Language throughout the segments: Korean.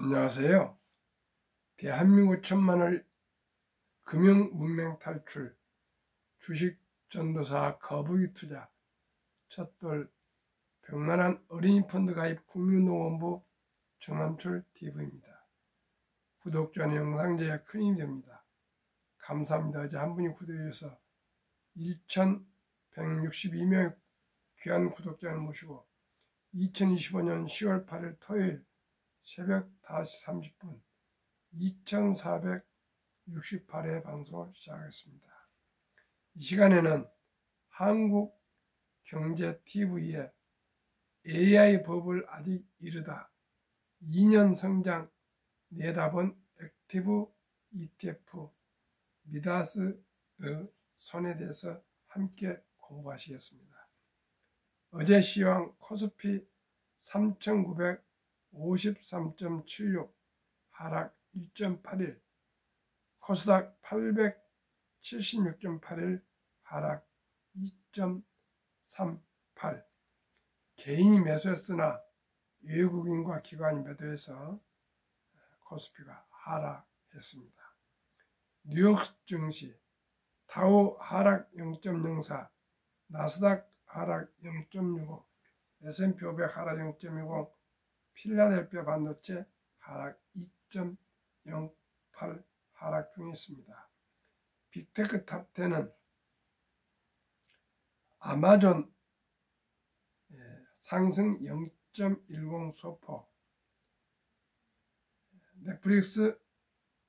안녕하세요. 대한민국 천만을 금융문맹 탈출, 주식 전도사 거북이 투자, 첫돌 백만한 어린이 펀드 가입 국민농원부 정남철 TV입니다. 구독, 좋아요, 영상 제작 큰 힘이 됩니다. 감사합니다. 어제 한 분이 구독해 주셔서 1162명의 귀한 구독자를 모시고 2025년 10월 8일 토요일 새벽 5시 30분 2468회 방송을 시작하겠습니다. 이 시간에는 한국경제TV의 AI 버블 아직 이르다 2년 성장 내다본 액티브 ETF 미다스의 손에 대해서 함께 공부하시겠습니다. 어제 시황 코스피 3953.76 하락 1.81, 코스닥 876.81 하락 2.38. 개인이 매수했으나 외국인과 기관이 매도해서 코스피가 하락했습니다. 뉴욕 증시 다우 하락 0.04, 나스닥 하락 0.65, S&P 500 하락 0.20, 필라델피아 반도체 하락 2.08 하락 중에 있습니다. 빅테크 탑10은 아마존 상승 0.10 소폭, 넷플릭스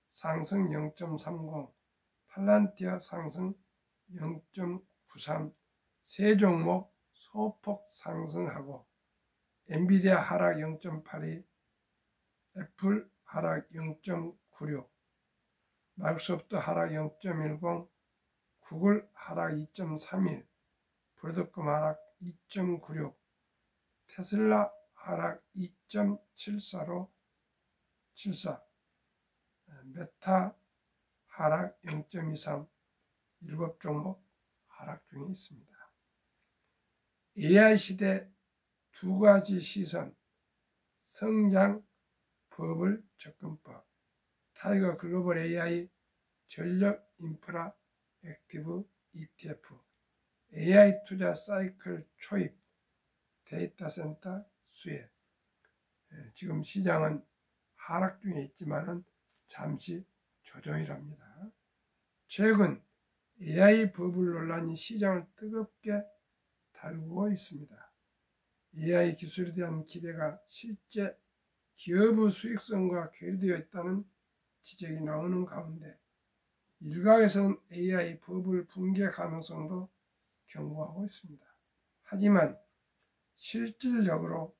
상승 0.30, 팔란티아 상승 0.93, 세 종목 소폭 상승하고 엔비디아 하락 0.82, 애플 하락 0.96, 마이크로소프트 하락 0.10, 구글 하락 2.31, 브로드컴 하락 2.96, 테슬라 하락 2.74로 74, 메타 하락 0.23, 7종목 하락 중에 있습니다. AI 시대 두 가지 시선, 성장 버블 접근법, 타이거 글로벌 AI 전력 인프라 액티브 ETF, AI 투자 사이클 초입, 데이터 센터 수혜. 지금 시장은 하락 중에 있지만은 잠시 조정이랍니다. 최근 AI 버블 논란이 시장을 뜨겁게 달구고 있습니다. AI 기술에 대한 기대가 실제 기업의 수익성과 괴리되어 있다는 지적이 나오는 가운데 일각에서는 AI 버블 붕괴 가능성도 경고하고 있습니다. 하지만 실질적으로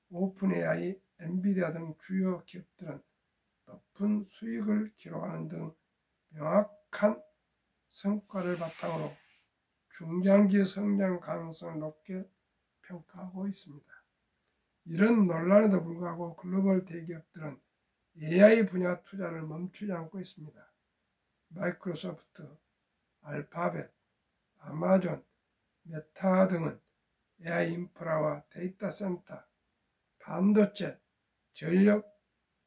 오픈AI, 엔비디아 등 주요 기업들은 높은 수익을 기록하는 등 명확한 성과를 바탕으로 중장기 성장 가능성을 높게 평가하고 있습니다. 이런 논란에도 불구하고 글로벌 대기업들은 AI 분야 투자를 멈추지 않고 있습니다. 마이크로소프트, 알파벳, 아마존, 메타 등은 AI 인프라와 데이터 센터, 반도체, 전력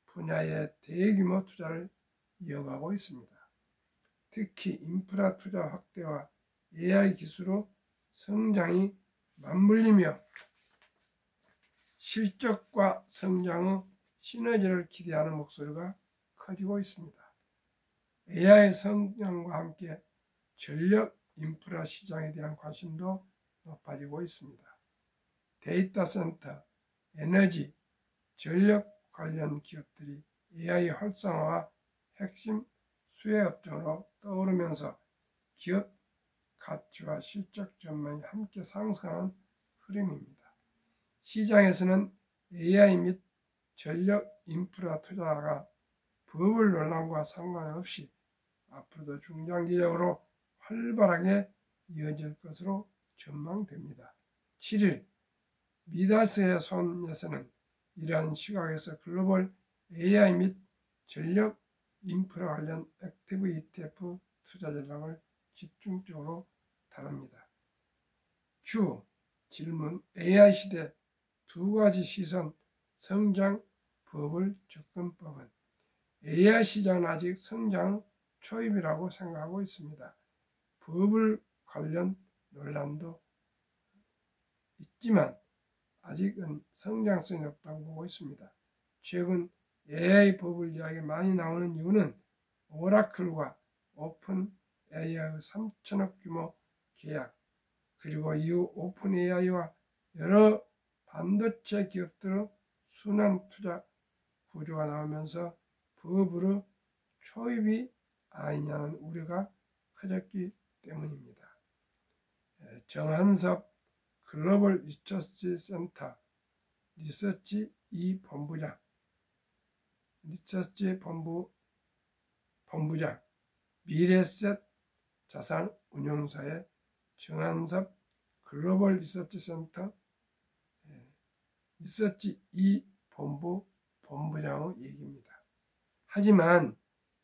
분야의 대규모 투자를 이어가고 있습니다. 특히 인프라 투자 확대와 AI 기술의 성장이 맞물리며 실적과 성장의 시너지를 기대하는 목소리가 커지고 있습니다. AI 성장과 함께 전력 인프라 시장에 대한 관심도 높아지고 있습니다. 데이터 센터, 에너지, 전력 관련 기업들이 AI 활성화와 핵심 수혜 업종으로 떠오르면서 기업 가치와 실적 전망이 함께 상승하는 흐름입니다. 시장에서는 AI 및 전력 인프라 투자가 버블 논란과 상관없이 앞으로도 중장기적으로 활발하게 이어질 것으로 전망됩니다. 7일 미다스의 손에서는 이러한 시각에서 글로벌 AI 및 전력 인프라 관련 액티브 ETF 투자 전략을 집중적으로 다룹니다. Q 질문 AI 시대 두 가지 시선 성장 버블 접근법은 AI 시장은 아직 성장 초입이라고 생각하고 있습니다. 버블 관련 논란도 있지만 아직은 성장성이 없다고 보고 있습니다. 최근 AI 버블 이야기 많이 나오는 이유는 오라클과 오픈 AI의 3천억 규모 계약, 그리고 이후 오픈 AI와 여러 반도체 기업들의 순환 투자 구조가 나오면서 버블의 초입이 아니냐는 우려가 커졌기 때문입니다. 정한섭 글로벌 리서치 센터 리서치 2 본부장 미래셋 자산운용사의 정한섭 글로벌 리서치 센터 리서치 2 본부장의 얘기입니다. 하지만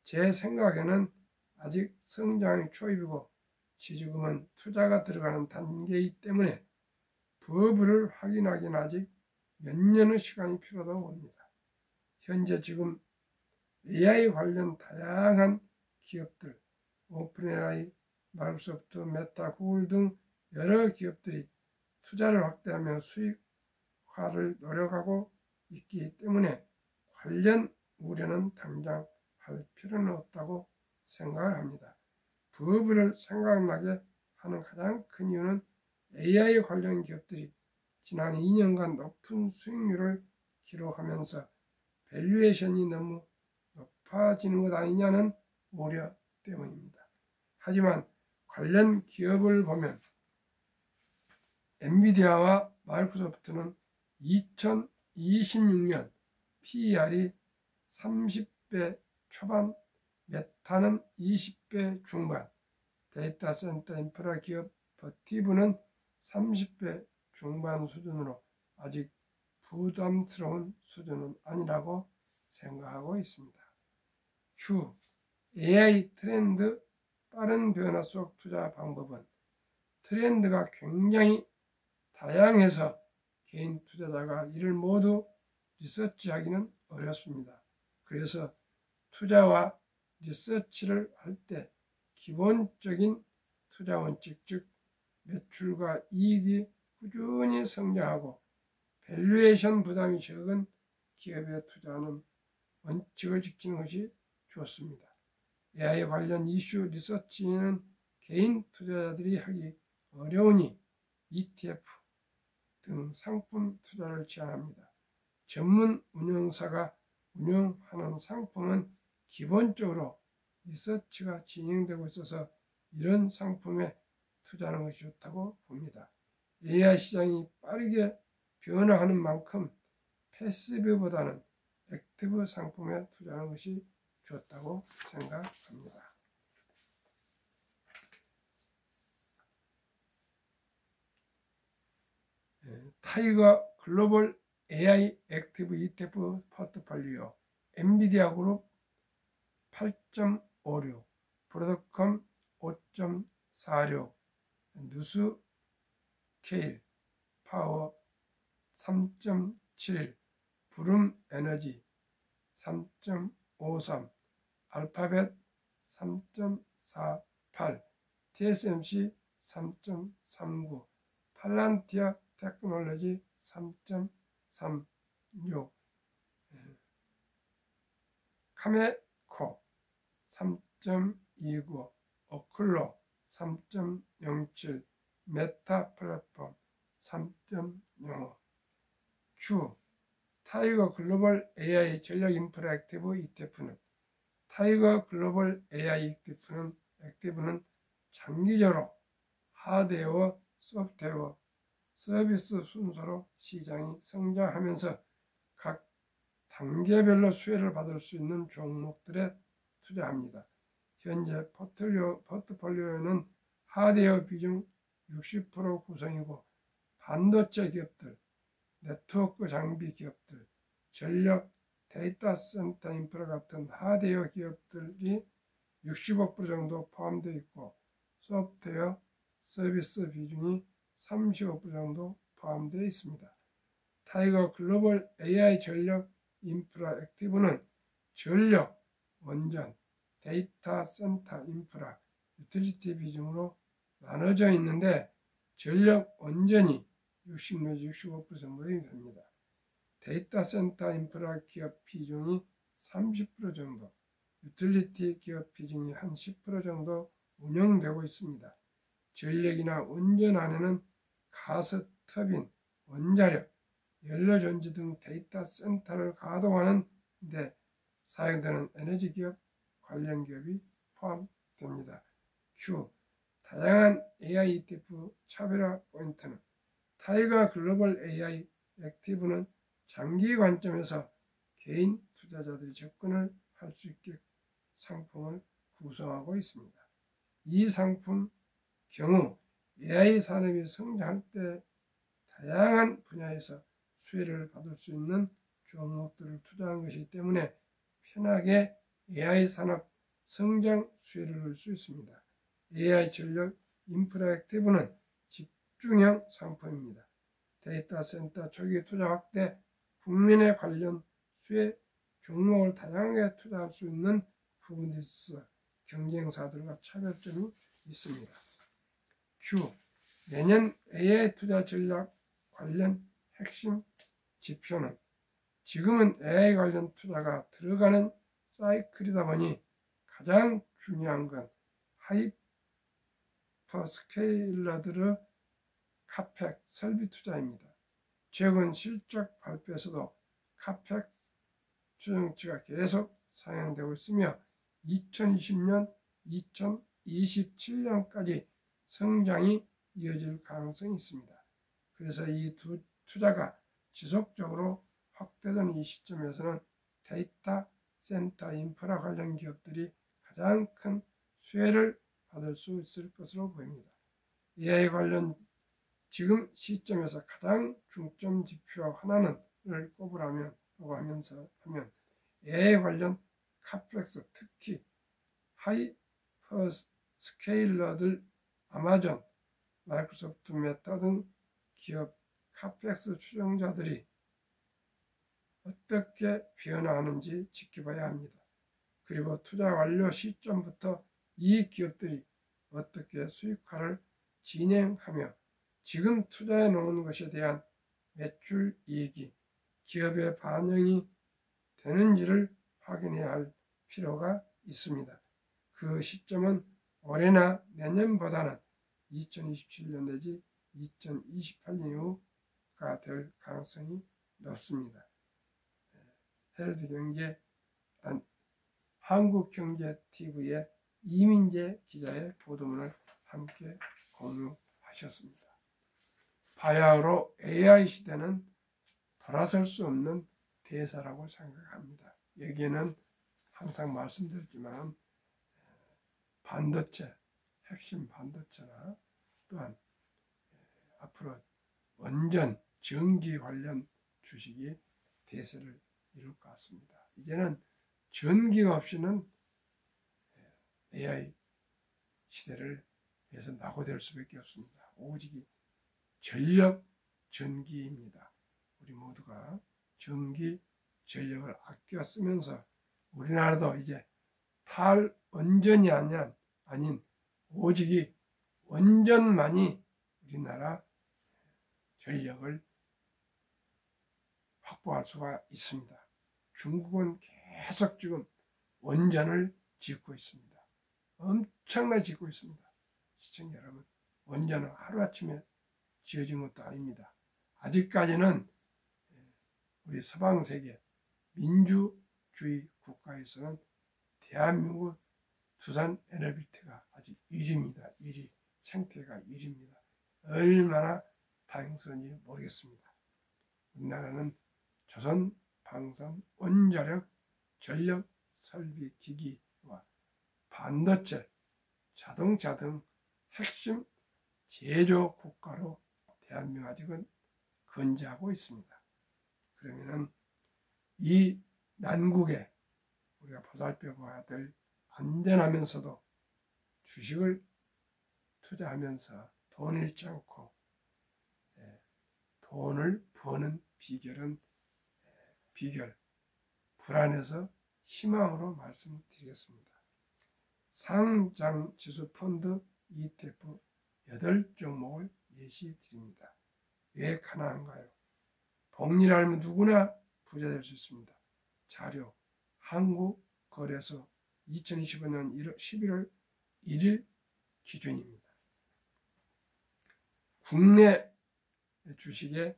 제 생각에는 아직 성장이 초입이고 지금은 투자가 들어가는 단계이기 때문에 버블을 확인하기는 아직 몇 년의 시간이 필요하다고 봅니다. 현재 지금 AI 관련 다양한 기업들, 오픈AI, 마이크로소프트, 메타, 구글 등 여러 기업들이 투자를 확대하며 수익화를 노력하고 있기 때문에 관련 우려는 당장 할 필요는 없다고 생각을 합니다. 버블을 생각나게 하는 가장 큰 이유는 AI 관련 기업들이 지난 2년간 높은 수익률을 기록하면서 밸류에이션이 너무 높아지는 것 아니냐는 우려 때문입니다. 하지만 관련 기업을 보면 엔비디아와 마이크로소프트는 2026년 PER이 30배 초반, 메타는 20배 중반, 데이터 센터 인프라 기업 버티브는 30배 중반 수준으로 아직 부담스러운 수준은 아니라고 생각하고 있습니다. Q. AI 트렌드 빠른 변화 속 투자 방법은 트렌드가 굉장히 다양해서 개인 투자자가 이를 모두 리서치하기는 어렵습니다. 그래서 투자와 리서치를 할 때 기본적인 투자 원칙, 즉 매출과 이익이 꾸준히 성장하고 밸류에이션 부담이 적은 기업에 투자하는 원칙을 지키는 것이 좋습니다. AI 관련 이슈 리서치는 개인 투자자들이 하기 어려우니 ETF 등 상품 투자를 제한합니다. 전문 운용사가 운용하는 상품은 기본적으로 리서치가 진행되고 있어서 이런 상품에 투자하는 것이 좋다고 봅니다. AI 시장이 빠르게 변화하는 만큼 패시브보다는 액티브 상품에 투자하는 것이 좋다고 생각합니다. 타이거 글로벌 AI 액티브 ETF 포트폴리오 엔비디아 그룹 8.56, 브로드컴 5.46, 뉴스케일 파워 3.71, 브룸 에너지 3.53, 알파벳 3.48, TSMC 3.39, 팔란티아 테크놀로지 3.36, 카메코 3.29, 오클로 3.07, 메타 플랫폼 3.05. Q. 타이거 글로벌 AI 전략 인프라 액티브 ETF는 타이거 글로벌 AI 액티브는 장기적으로 하드웨어, 소프트웨어, 서비스 순서로 시장이 성장하면서 각 단계별로 수혜를 받을 수 있는 종목들에 투자합니다. 현재 포트폴리오에는 하드웨어 비중 60% 구성이고 반도체 기업들, 네트워크 장비 기업들, 전력, 데이터 센터 인프라 같은 하드웨어 기업들이 65% 정도 포함되어 있고 소프트웨어, 서비스 비중이 35% 정도 포함되어 있습니다. 타이거 글로벌 AI 전력 인프라 액티브는 전력, 원전, 데이터 센터 인프라, 유틸리티 비중으로 나눠져 있는데 전력, 원전이 60 내지 65% 됩니다. 데이터 센터 인프라 기업 비중이 30% 정도, 유틸리티 기업 비중이 한 10% 정도 운영되고 있습니다. 전력이나 원전 안에는 가스 터빈, 원자력, 연료전지 등 데이터 센터를 가동하는 데 사용되는 에너지 기업, 관련 기업이 포함됩니다. Q. 다양한 AI ETF 차별화 포인트는 타이거 글로벌 AI 액티브는 장기 관점에서 개인 투자자들이 접근을 할 수 있게 상품을 구성하고 있습니다. 이 상품 경우 AI 산업이 성장할 때 다양한 분야에서 수혜를 받을 수 있는 종목들을 투자한 것이기 때문에 편하게 AI 산업 성장 수혜를 얻을 수 있습니다. AI 전력 인프라 액티브는 집중형 상품입니다. 데이터 센터 초기 투자 확대, 국민의 관련 수혜 종목을 다양하게 투자할 수 있는 부분이 있어 경쟁사들과 차별점이 있습니다. Q. 내년 AI 투자 전략 관련 핵심 지표는 지금은 AI 관련 투자가 들어가는 사이클이다 보니 가장 중요한 건 하이퍼스케일러들의 카펙 설비 투자입니다. 최근 실적 발표에서도 카펙 추정치가 계속 상향되고 있으며 2020년, 2027년까지 성장이 이어질 가능성이 있습니다. 그래서 이 두 투자가 지속적으로 확대되는 이 시점에서는 데이터 센터 인프라 관련 기업들이 가장 큰 수혜를 받을 수 있을 것으로 보입니다. AI 관련 지금 시점에서 가장 중점 지표 하나를 꼽으라면 AI 관련 카펙스, 특히 하이퍼 스케일러들, 아마존, 마이크로소프트, 메타 등 기업 카펙스 추종자들이 어떻게 변화하는지 지켜봐야 합니다. 그리고 투자 완료 시점부터 이 기업들이 어떻게 수익화를 진행하며 지금 투자해 놓은 것에 대한 매출 이익이 기업에 반영이 되는지를 확인해야 할 필요가 있습니다. 그 시점은 올해나 내년보다는 2027년 내지 2028년 이후가 될 가능성이 높습니다. 헤럴드경제, 한국경제TV의 이민재 기자의 보도문을 함께 공유하셨습니다. 바야흐로 AI 시대는 돌아설 수 없는 대사라고 생각합니다. 여기에는 항상 말씀드렸지만 반도체, 핵심 반도체나 또한 앞으로 원전, 전기 관련 주식이 대세를 이룰 것 같습니다. 이제는 전기가 없이는 AI 시대를 위해서 낙오될 수밖에 없습니다. 오직 전력, 전기입니다. 우리 모두가 전기, 전력을 아껴 쓰면서 우리나라도 이제 탈원전이 아닌 오직 원전만이 우리나라 전력을 확보할 수가 있습니다. 중국은 계속 지금 원전을 짓고 있습니다. 엄청나게 짓고 있습니다. 시청자 여러분, 원전은 하루아침에 지어진 것도 아닙니다. 아직까지는 우리 서방세계 민주주의 국가에서는 대한민국 두산 에너비티가 아직 유지입니다. 생태가 유지입니다. 얼마나 다행스러운지 모르겠습니다. 우리나라는 조선 방산 원자력 전력 설비 기기와 반도체, 자동차 등 핵심 제조 국가로 대한민국 아직은 건재하고 있습니다. 그러면은 이 난국에 우리가 보살펴봐야 될 안전하면서도 주식을 투자하면서 돈 잃지 않고 돈을 버는 비결 불안해서 희망으로 말씀드리겠습니다. 상장지수 펀드 ETF 8종목을 예시 드립니다. 왜 가능한가요? 복리를 알면 누구나 부자 될 수 있습니다. 자료 한국거래소 2025년 11월 1일 기준입니다. 국내 주식의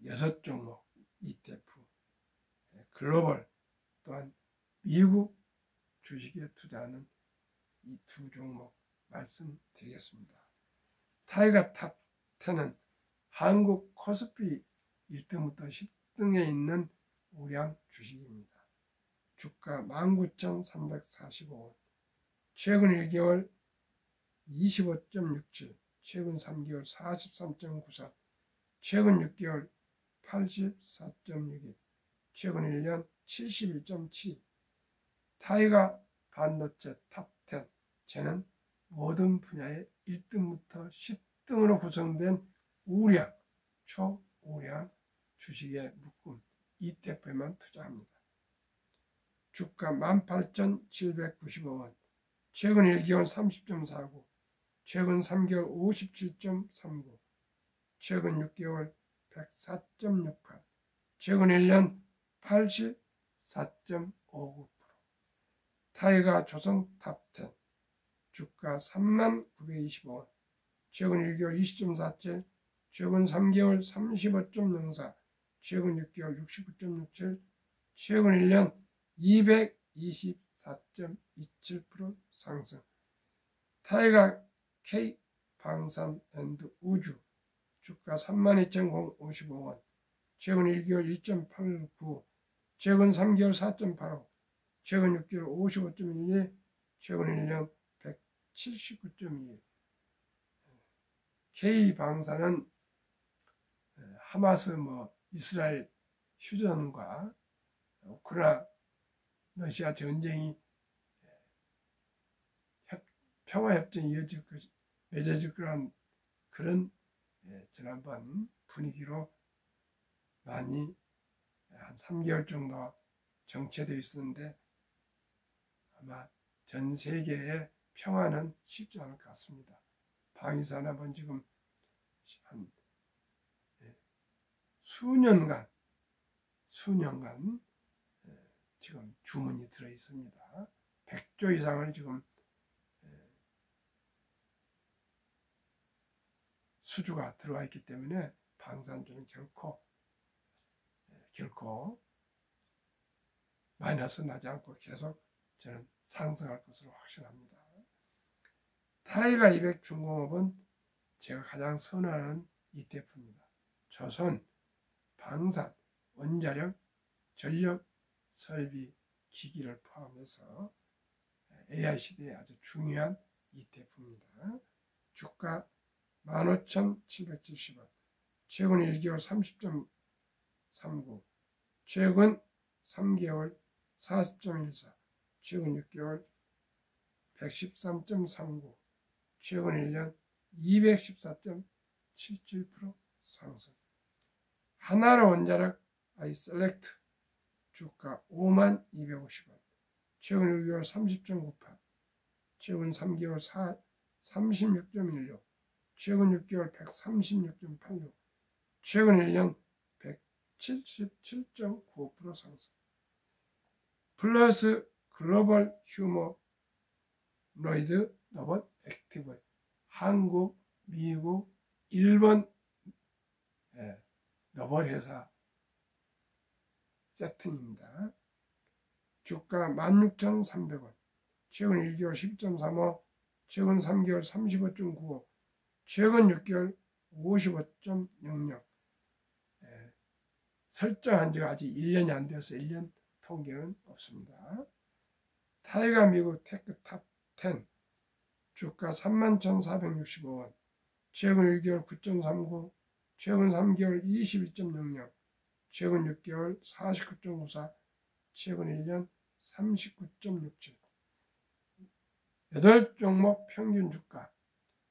6종목 ETF, 글로벌 또한 미국 주식에 투자하는 이 두 종목 말씀드리겠습니다. 타이거 탑 10은 한국 코스피 1등부터 10등에 있는 우량 주식입니다. 주가 19,345원, 최근 1개월 25.67, 최근 3개월 43.93, 최근 6개월 84.61, 최근 1년 71.7. 타이거 반도체 탑 10, 쟤는 모든 분야의 1등부터 10등으로 구성된 우량, 초우량 주식의 묶음 ETF에만 투자합니다. 주가 18,795원, 최근 1개월 30.49, 최근 3개월 57.39, 최근 6개월 104.68, 최근 1년 84.59%. 타이거 조선 탑 10, 주가 39,920원, 최근 1개월 20.47, 최근 3개월 35.04, 최근 6개월 69.67, 최근 1년 224.27% 상승. 타이거 K 방산 앤드 우주, 주가 32,055원, 최근 1개월 1.89, 최근 3개월 4.85, 최근 6개월 55.12, 최근 1년 179.21. K 방산은 하마스 이스라엘 휴전과 우크라이나 러시아 전쟁이 평화협정이 맺어질 거란 그런 지난번 분위기로 많이 한 3개월 정도 정체되어 있었는데 아마 전 세계의 평화는 쉽지 않을 것 같습니다. 방위산업은 지금 한 수년간 지금 주문이 들어 있습니다. 100조 이상을 지금 수주가 들어와 있기 때문에 방산주는 결코 마이너스 나지 않고 계속 저는 상승할 것으로 확신합니다. 타이거 200 중공업은 제가 가장 선호하는 ETF입니다. 조선, 방산, 원자력, 전력, 설비, 기기를 포함해서 AI 시대에 아주 중요한 ETF입니다. 주가 15,770원, 최근 1개월 30.39, 최근 3개월 40.14, 최근 6개월 113.39, 최근 1년 214.77% 상승. 하나로 원자력 아이셀렉트, 주가 5250원, 최근 1개월 30.98, 최근 3개월 36.16, 최근 6개월 136.86, 최근 1년 177.95% 상승. 플러스 글로벌 휴머노이드 로봇 액티브, 한국, 미국, 일본 로봇 회사 세팅입니다. 주가 16,300원, 최근 1개월 10.35, 최근 3개월 35.95, 최근 6개월 55.00. 설정한 지가 아직 1년이 안 되어서 1년 통계는 없습니다. 타이거 미국 테크 탑 10, 주가 31,465원, 최근 1개월 9.39, 최근 3개월 21.00, 최근 6개월 49.94, 최근 1년 39.67. 8종목 평균 주가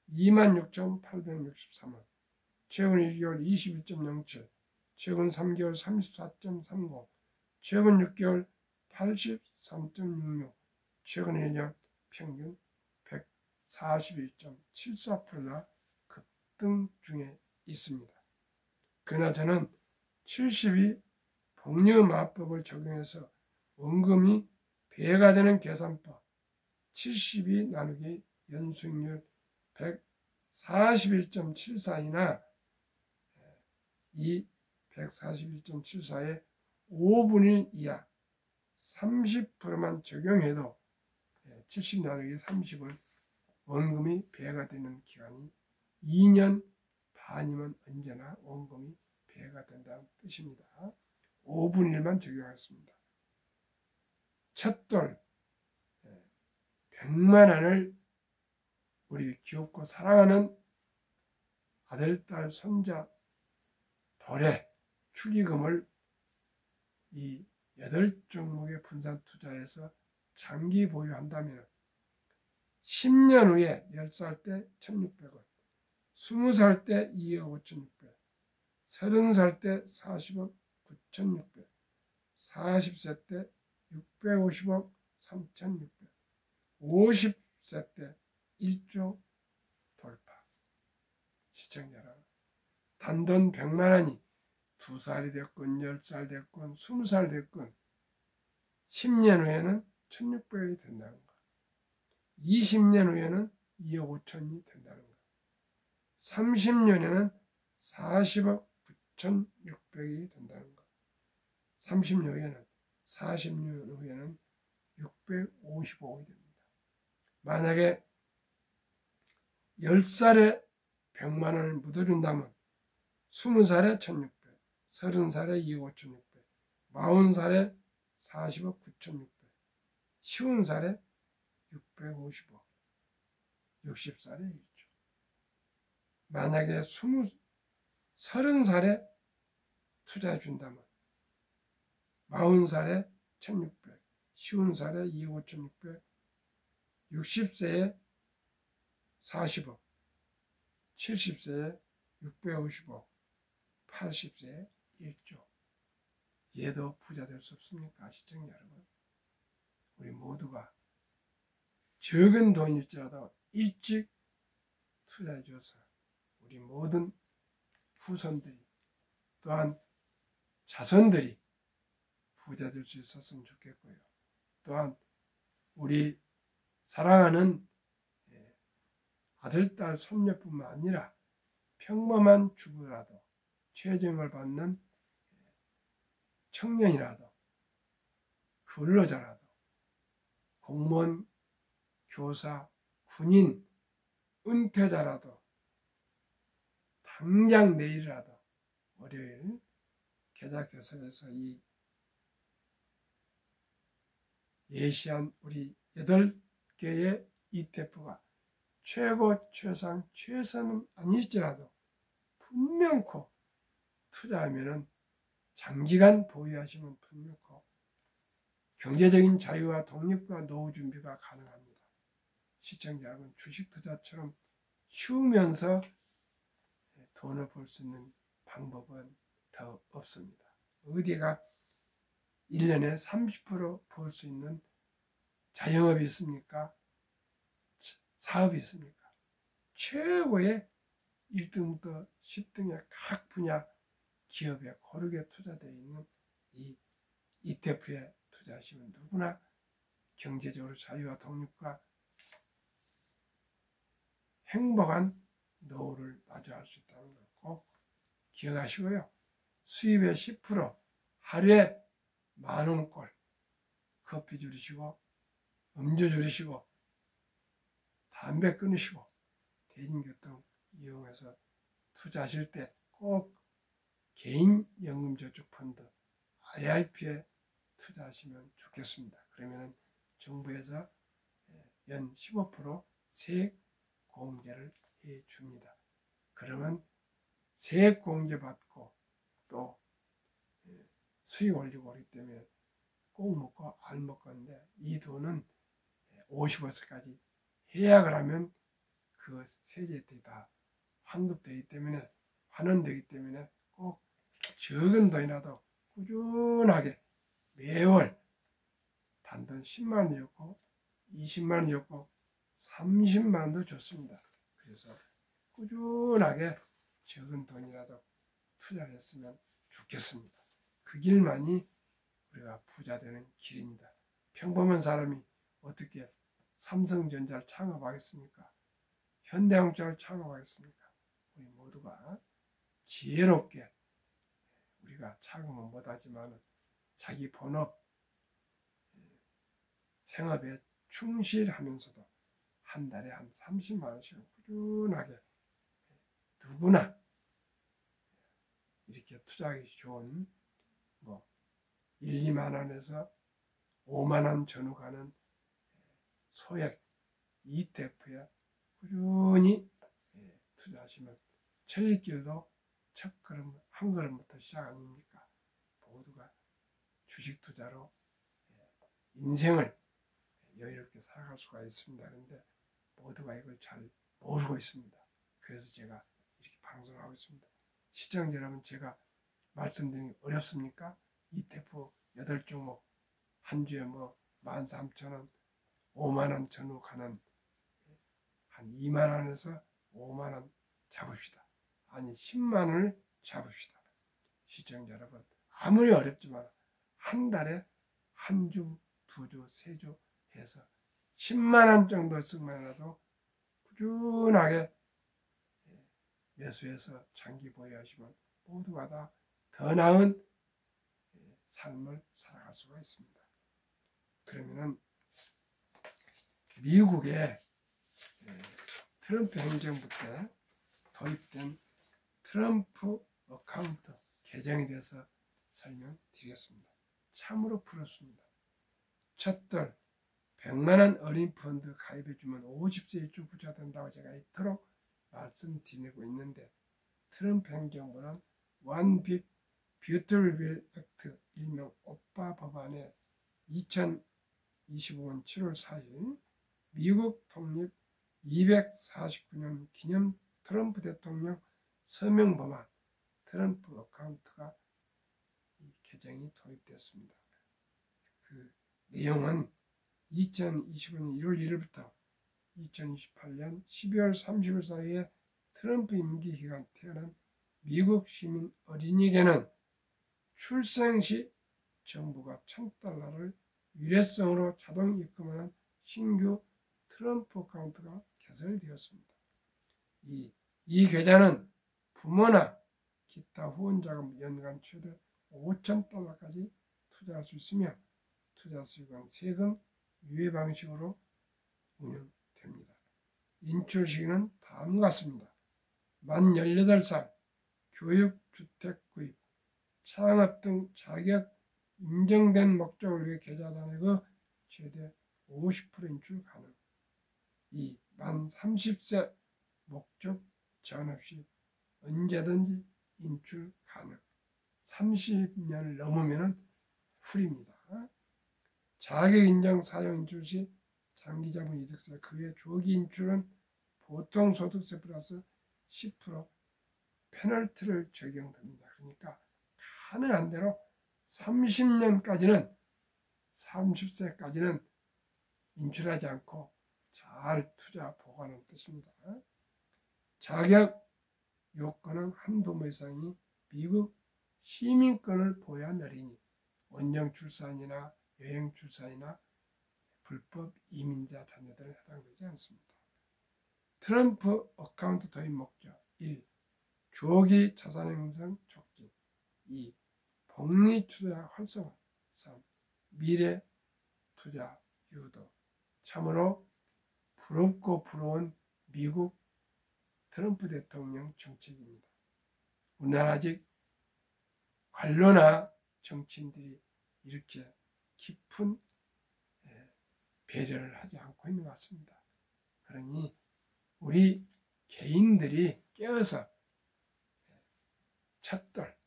26,863원, 최근 1개월 21.07, 최근 3개월 34.30, 최근 6개월 83.66, 최근 1년 평균 141.74%나 급등 중에 있습니다. 그러나 저는 70이 복리마법을 적용해서 원금이 배가 되는 계산법 70이 나누기 연수익률 141.74이나 이 141.74의 5분의 1 이하 30%만 적용해도 70 나누기 30은 원금이 배가 되는 기간이 2년 반이면 언제나 원금이 배가 된다는 뜻입니다. 5분의 1만 적용했습니다. 첫돌 100만 원을 우리 귀엽고 사랑하는 아들, 딸, 손자 돌의 축의금을 이 8종목의 분산 투자해서 장기 보유한다면 10년 후에 10살 때 1,600원, 20살 때 2억 5,600원, 30살 때 40억 9,600원, 40세 때 650억 3,600원, 50세 때 1조 돌파. 시청자 여러분, 단돈 100만 원이 2살이 됐건 10살 됐건 20살 됐건 10년 후에는 1,600억이 된다는 거. 20년 후에는 2억 5천이 된다는 거. 30년에는 40억 9,600이 된다는 거. 30년 후에는 40년 후에는 655억이 됩니다. 만약에 10살에 100만 원을 묻어준다면 20살에 1,600, 30살에 2억 5,600, 40살에 40억 9,600, 50살에 650억, 60살에 1조. 만약에 30살에 투자해 준다면 40살에 1,600, 50살에 2억 5,600, 60세에 40억, 70세에 650억, 80세에 1조. 얘도 부자 될 수 없습니까? 시청자 여러분. 우리 모두가 적은 돈일지라도 일찍 투자해 줘서 우리 모든 후손들이 또한 자손들이 부자 될 수 있었으면 좋겠고요. 또한 우리 사랑하는 아들, 딸, 손녀뿐만 아니라 평범한 주부라도 최저임금을 받는 청년이라도 근로자라도 공무원, 교사, 군인, 은퇴자라도 당장 내일이라도 월요일 계좌 개설해서 이 예시한 우리 8개의 ETF가 최고, 최상, 최선은 아닐지라도 분명코 투자하면 장기간 보유하시면 분명코 경제적인 자유와 독립과 노후 준비가 가능합니다. 시청자 여러분, 주식 투자처럼 쉬우면서 돈을 벌 수 있는 방법은 더 없습니다. 어디가 1년에 30% 벌 수 있는 자영업이 있습니까? 사업이 있습니까? 최고의 1등부터 10등의 각 분야 기업에 고르게 투자되어 있는 이 ETF에 투자하시면 누구나 경제적으로 자유와 독립과 행복한 노후를 마주할 수 있다는 걸 꼭 기억하시고요. 수입의 10% 하루에 10,000원꼴 커피 줄이시고 음주 줄이시고 담배 끊으시고 대중교통 이용해서 투자하실 때 꼭 개인연금저축펀드 IRP에 투자하시면 좋겠습니다. 그러면 정부에서 연 15% 세액 공제를 해줍니다. 그러면 세액 공제 받고 또 수익 올리고 그렇기 때문에 꼭 먹고 알 먹건데 이 돈은 55세까지 해약을 하면 그 세제 혜택이 다 환급되기 때문에 환원되기 때문에 꼭 적은 돈이라도 꾸준하게 매월 단돈 10만 원이 좋고 20만 원이 좋고 30만 원도 좋습니다. 그래서 꾸준하게 적은 돈이라도 투자를 했으면 좋겠습니다. 그 길만이 우리가 부자 되는 길입니다. 평범한 사람이 어떻게 삼성전자를 창업하겠습니까? 현대항공을 창업하겠습니까? 우리 모두가 지혜롭게 우리가 창업은 못하지만 자기 본업 생업에 충실하면서도 한 달에 한 30만 원씩 꾸준하게 누구나 이렇게 투자하기 좋은 1, 2만 원에서 5만 원 전후 가는 소액 ETF에 꾸준히 투자하시면 천리길도 첫 걸음 한 걸음부터 시작 아닙니까? 모두가 주식 투자로 인생을 여유롭게 살아갈 수가 있습니다. 그런데 모두가 이걸 잘 모르고 있습니다. 그래서 제가 이렇게 방송하고 있습니다. 시청자 여러분, 제가 말씀드리는 게 어렵습니까? ETF 8종목 한 주에 13,000원, 5만 원 전후 가는 한 2만 원에서 5만 원 잡읍시다. 아니 10만 원을 잡읍시다. 시청자 여러분, 아무리 어렵지만 한 달에 한 주, 두 주, 세 주 해서 10만 원 정도 쓰면라도 꾸준하게 매수해서 장기 보유하시면 모두가 다 더 나은 삶을 살아갈 수가 있습니다. 그러면은 미국의 트럼프 행정부 때 도입된 트럼프 어카운트 개정에 대해서 설명드리겠습니다. 참으로 부럽습니다. 첫돌 100만 원 어린 펀드 가입해주면 50세 일주 부자 된다고 제가 이토록 말씀드리고 있는데, 트럼프 행정부는 One Big Beautiful Bill Act, 일명 오빠 법안에 2025년 7월 4일 미국 독립 249년 기념 트럼프 대통령 서명 법안 트럼프 어카운트가 개정이 도입됐습니다. 그 내용은 2025년 1월 1일부터 2028년 12월 30일 사이에 트럼프 임기 기간 태어난 미국 시민 어린이에게는 출생 시 정부가 $1,000를 일회성으로 자동 입금하는 신규 트럼프 어카운트가 개설되었습니다. 이 계좌는 부모나 기타 후원자금 연간 최대 $5,000까지 투자할 수 있으며 투자 수익은 세금 유예 방식으로 운영됩니다. 인출 시기는 다음과 같습니다. 만 18살, 교육, 주택 구입, 창업 등 자격 인정된 목적을 위해 계좌 잔액의 최대 50% 인출 가능. 만 30세 목적 제한 없이 언제든지 인출 가능. 30년을 넘으면 풀입니다. 자격 인정 사용 인출 시 장기자본 이득세, 그 외 조기 인출은 보통 소득세 플러스 10% 페널티를 적용됩니다. 그러니까 가능한 대로 30년까지는 30세까지는 인출하지 않고 잘 투자 보관하는 뜻입니다. 자격 요건은 한 부모 이상이 미국 시민권을 보유한 어린이, 원정 출산이나 여행 출산이나 불법 이민자 자녀들은 해당되지 않습니다. 트럼프 어카운트 도입 목적 1. 조기 자산 형성 촉진. 2. 복리 투자 활성화. 3. 미래 투자 유도. 참으로 부럽고 부러운 미국 트럼프 대통령 정책입니다. 우리나라 아직 관료나 정치인들이 이렇게 깊은 배려를 하지 않고 있는 것 같습니다. 그러니 우리 개인들이 깨어서 첫돌,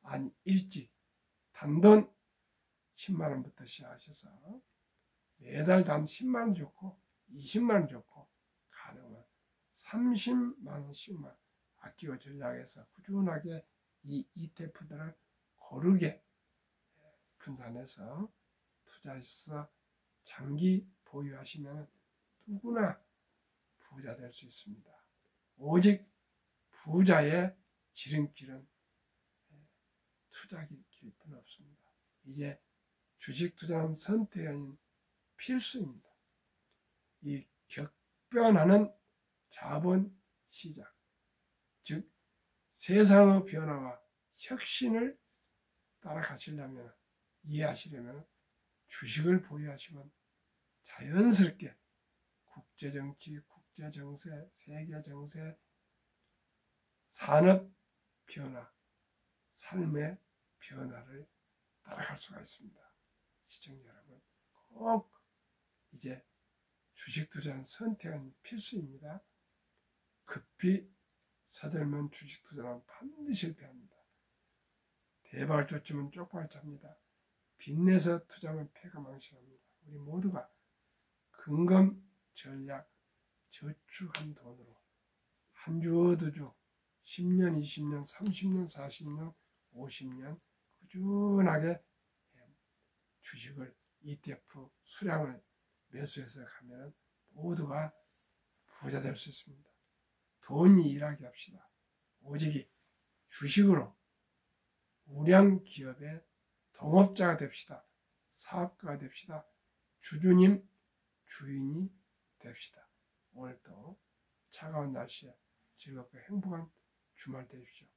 아니 일찍 단돈 10만 원부터 시작하셔서 매달 단 10만 원 좋고 20만 원 좋고 가능한 30만 원씩만 아끼고 전략해서 꾸준하게 이 ETF들을 고르게 분산해서 투자해서 장기 보유하시면 누구나 부자 될 수 있습니다. 오직 부자의 지름길은 투자길 뿐 없습니다. 이제 주식 투자는 선택이 아닌 필수입니다. 이 격변하는 자본 시장, 즉 세상의 변화와 혁신을 따라가시려면, 이해하시려면 주식을 보유하시면 자연스럽게 국제정치, 국제정세, 세계정세, 산업 변화, 삶의 변화를 따라갈 수가 있습니다. 시청자 여러분, 꼭 이제 주식 투자는 선택은 필수입니다. 급히 서들면 주식 투자는 반드시 실패합니다. 대발조쯤은 쪽발차입니다. 빚내서 투자하면 패가 망신합니다. 우리 모두가 근검 전략 저축한 돈으로 한 주, 두 주, 10년, 20년, 30년, 40년, 50년 꾸준하게 주식을 ETF 수량을 매수해서 가면 모두가 부자 될 수 있습니다. 돈이 일하게 합시다. 오직 주식으로 우량 기업의 동업자가 됩시다. 사업가가 됩시다. 주주님, 주인이 됩시다. 오늘도 차가운 날씨에 즐겁고 행복한 주말 되십시오.